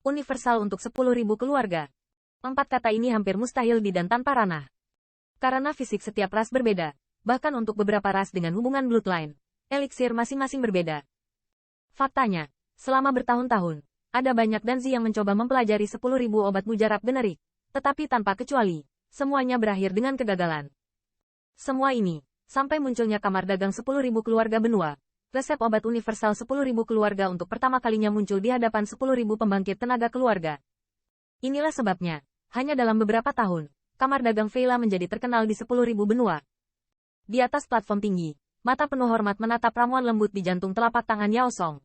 Universal untuk 10.000 keluarga. 4 kata ini hampir mustahil di dan tanpa ranah. Karena fisik setiap ras berbeda, bahkan untuk beberapa ras dengan hubungan bloodline, eliksir masing-masing berbeda. Faktanya, selama bertahun-tahun, ada banyak danzi yang mencoba mempelajari 10.000 obat mujarab generik, tetapi tanpa kecuali, semuanya berakhir dengan kegagalan. Semua ini, sampai munculnya kamar dagang 10.000 keluarga benua, resep obat universal 10.000 keluarga untuk pertama kalinya muncul di hadapan 10.000 pembangkit tenaga keluarga. Inilah sebabnya, hanya dalam beberapa tahun, kamar dagang Veila menjadi terkenal di 10.000 benua. Di atas platform tinggi, mata penuh hormat menatap ramuan lembut di jantung telapak tangan Yao Song.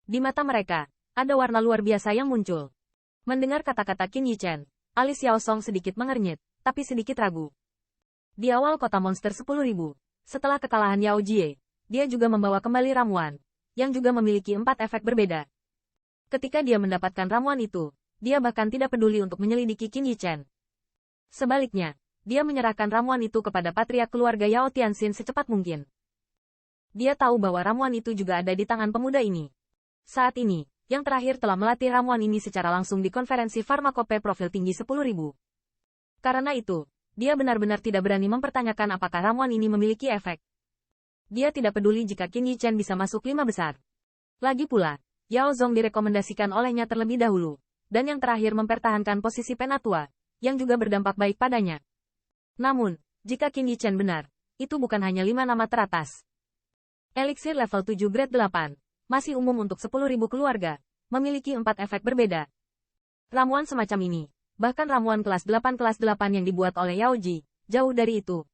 Di mata mereka, ada warna luar biasa yang muncul. Mendengar kata-kata Qin Yichen, alis Yao Song sedikit mengernyit, tapi sedikit ragu. Di awal kota monster 10.000, setelah kekalahan Yao Jie, dia juga membawa kembali ramuan, yang juga memiliki 4 efek berbeda. Ketika dia mendapatkan ramuan itu, dia bahkan tidak peduli untuk menyelidiki Qin Yichen. Sebaliknya, dia menyerahkan ramuan itu kepada patriark keluarga Yao Tianxin secepat mungkin. Dia tahu bahwa ramuan itu juga ada di tangan pemuda ini. Saat ini, yang terakhir telah melatih ramuan ini secara langsung di konferensi farmakope profil tinggi 10.000. Karena itu, dia benar-benar tidak berani mempertanyakan apakah ramuan ini memiliki efek. Dia tidak peduli jika Qin Yichen bisa masuk 5 besar. Lagi pula, Yao Zong direkomendasikan olehnya terlebih dahulu, dan yang terakhir mempertahankan posisi penatua, yang juga berdampak baik padanya. Namun, jika Qin Yichen benar, itu bukan hanya 5 nama teratas. Eliksir level 7 grade 8, masih umum untuk 10.000 keluarga, memiliki 4 efek berbeda. Ramuan semacam ini, bahkan ramuan kelas 8 yang dibuat oleh Yao Ji, jauh dari itu.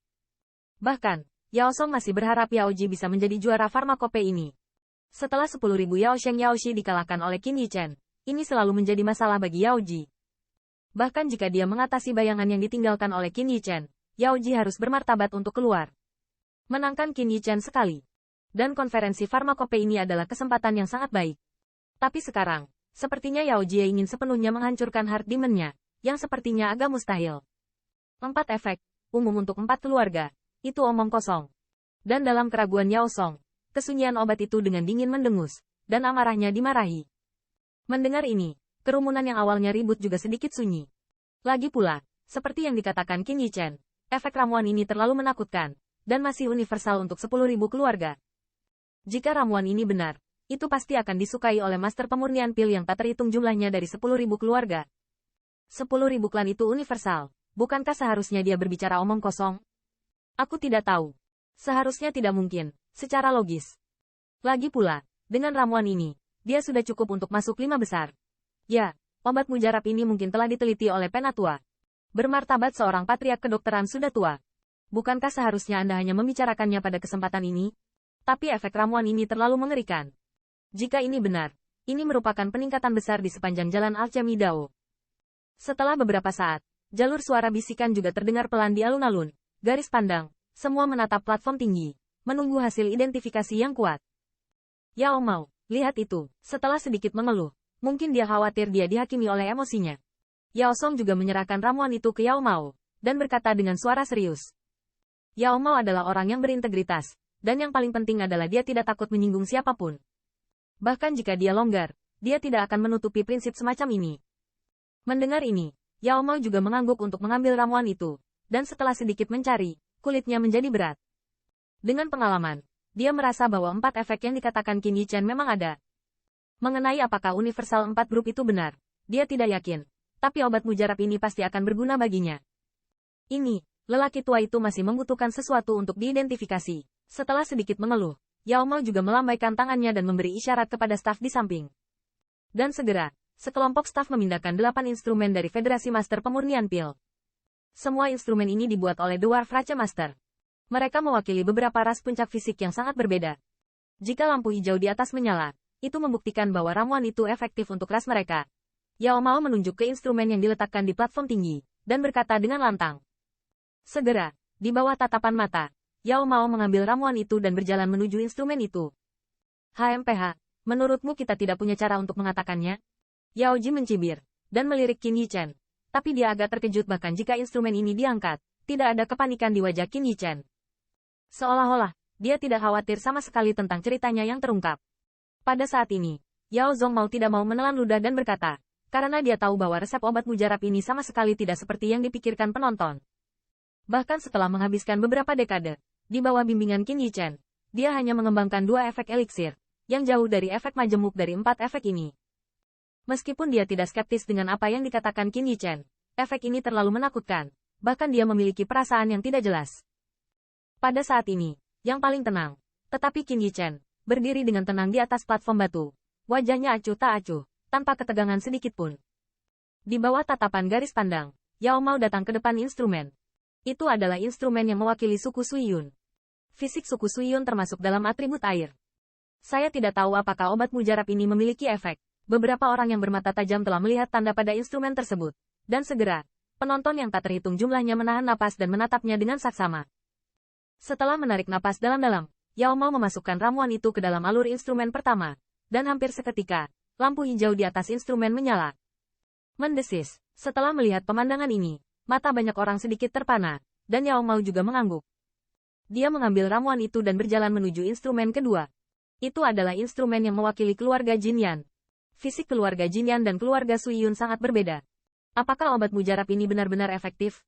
Bahkan, Yao Song masih berharap Yao Ji bisa menjadi juara farmakope ini. Setelah 10.000 Yao Sheng Yao Shi dikalahkan oleh Qin Yichen, ini selalu menjadi masalah bagi Yao Ji. Bahkan jika dia mengatasi bayangan yang ditinggalkan oleh Qin Yichen, Yao Ji harus bermartabat untuk keluar. Menangkan Qin Yichen sekali. Dan konferensi farmakope ini adalah kesempatan yang sangat baik. Tapi sekarang, sepertinya Yao Ji ingin sepenuhnya menghancurkan Heart Demon-nya, yang sepertinya agak mustahil. 4 efek, umum untuk 4 keluarga. Itu omong kosong. Dan dalam keraguan Yao Song, kesunyian obat itu dengan dingin mendengus, dan amarahnya dimarahi. Mendengar ini, kerumunan yang awalnya ribut juga sedikit sunyi. Lagi pula, seperti yang dikatakan Qin Yichen, efek ramuan ini terlalu menakutkan, dan masih universal untuk 10.000 keluarga. Jika ramuan ini benar, itu pasti akan disukai oleh master pemurnian pil yang tak terhitung jumlahnya dari 10.000 keluarga. 10.000 klan itu universal, bukankah seharusnya dia berbicara omong kosong? Aku tidak tahu. Seharusnya tidak mungkin, secara logis. Lagi pula, dengan ramuan ini, dia sudah cukup untuk masuk 5 besar. Ya, obat mujarab ini mungkin telah diteliti oleh penatua. Bermartabat seorang patriark kedokteran sudah tua. Bukankah seharusnya Anda hanya membicarakannya pada kesempatan ini? Tapi efek ramuan ini terlalu mengerikan. Jika ini benar, ini merupakan peningkatan besar di sepanjang jalan Alchemy Dao. Setelah beberapa saat, jalur suara bisikan juga terdengar pelan di alun-alun. Garis pandang, semua menatap platform tinggi, menunggu hasil identifikasi yang kuat. Yao Mao, lihat itu, setelah sedikit mengeluh, mungkin dia khawatir dia dihakimi oleh emosinya. Yao Song juga menyerahkan ramuan itu ke Yao Mao, dan berkata dengan suara serius. Yao Mao adalah orang yang berintegritas, dan yang paling penting adalah dia tidak takut menyinggung siapapun. Bahkan jika dia longgar, dia tidak akan menutupi prinsip semacam ini. Mendengar ini, Yao Mao juga mengangguk untuk mengambil ramuan itu. Dan setelah sedikit mencari, kulitnya menjadi berat. Dengan pengalaman, dia merasa bahwa 4 efek yang dikatakan Qin Yichen memang ada. Mengenai apakah universal 4 grup itu benar, dia tidak yakin. Tapi obat mujarab ini pasti akan berguna baginya. Ini, lelaki tua itu masih membutuhkan sesuatu untuk diidentifikasi. Setelah sedikit mengeluh, Yao Mao juga melambaikan tangannya dan memberi isyarat kepada staf di samping. Dan segera, sekelompok staf memindahkan 8 instrumen dari Federasi Master Pemurnian Pil. Semua instrumen ini dibuat oleh Dwarf Raja Master. Mereka mewakili beberapa ras puncak fisik yang sangat berbeda. Jika lampu hijau di atas menyala, itu membuktikan bahwa ramuan itu efektif untuk ras mereka. Yao Mao menunjuk ke instrumen yang diletakkan di platform tinggi, dan berkata dengan lantang. Segera, di bawah tatapan mata, Yao Mao mengambil ramuan itu dan berjalan menuju instrumen itu. HMPH, menurutmu kita tidak punya cara untuk mengatakannya? Yao Ji mencibir, dan melirik Qin Yichen. Tapi dia agak terkejut bahkan jika instrumen ini diangkat, tidak ada kepanikan di wajah Qin Yichen. Seolah-olah, dia tidak khawatir sama sekali tentang ceritanya yang terungkap. Pada saat ini, Yao Zong mau tidak mau menelan ludah dan berkata, Karena dia tahu bahwa resep obat mujarab ini sama sekali tidak seperti yang dipikirkan penonton. Bahkan setelah menghabiskan beberapa dekade, di bawah bimbingan Qin Yichen, dia hanya mengembangkan 2 efek eliksir, yang jauh dari efek majemuk dari 4 efek ini. Meskipun dia tidak skeptis dengan apa yang dikatakan Qin Yichen, efek ini terlalu menakutkan, bahkan dia memiliki perasaan yang tidak jelas. Pada saat ini, yang paling tenang, tetapi Qin Yichen, berdiri dengan tenang di atas platform batu. Wajahnya acuh tak acuh, tanpa ketegangan sedikit pun. Di bawah tatapan garis pandang, Yao Mao datang ke depan instrumen. Itu adalah instrumen yang mewakili suku Suiyun. Fisik suku Suiyun termasuk dalam atribut air. Saya tidak tahu apakah obat mujarab ini memiliki efek. Beberapa orang yang bermata tajam telah melihat tanda pada instrumen tersebut. Dan segera, penonton yang tak terhitung jumlahnya menahan napas dan menatapnya dengan saksama. Setelah menarik napas dalam-dalam, Yao Mao memasukkan ramuan itu ke dalam alur instrumen pertama. Dan hampir seketika, lampu hijau di atas instrumen menyala. Mendesis. Setelah melihat pemandangan ini, mata banyak orang sedikit terpana, dan Yao Mao juga mengangguk. Dia mengambil ramuan itu dan berjalan menuju instrumen kedua. Itu adalah instrumen yang mewakili keluarga Jinyan. Fisik keluarga Jinyan dan keluarga Suiyun sangat berbeda. Apakah obat mujarab ini benar-benar efektif?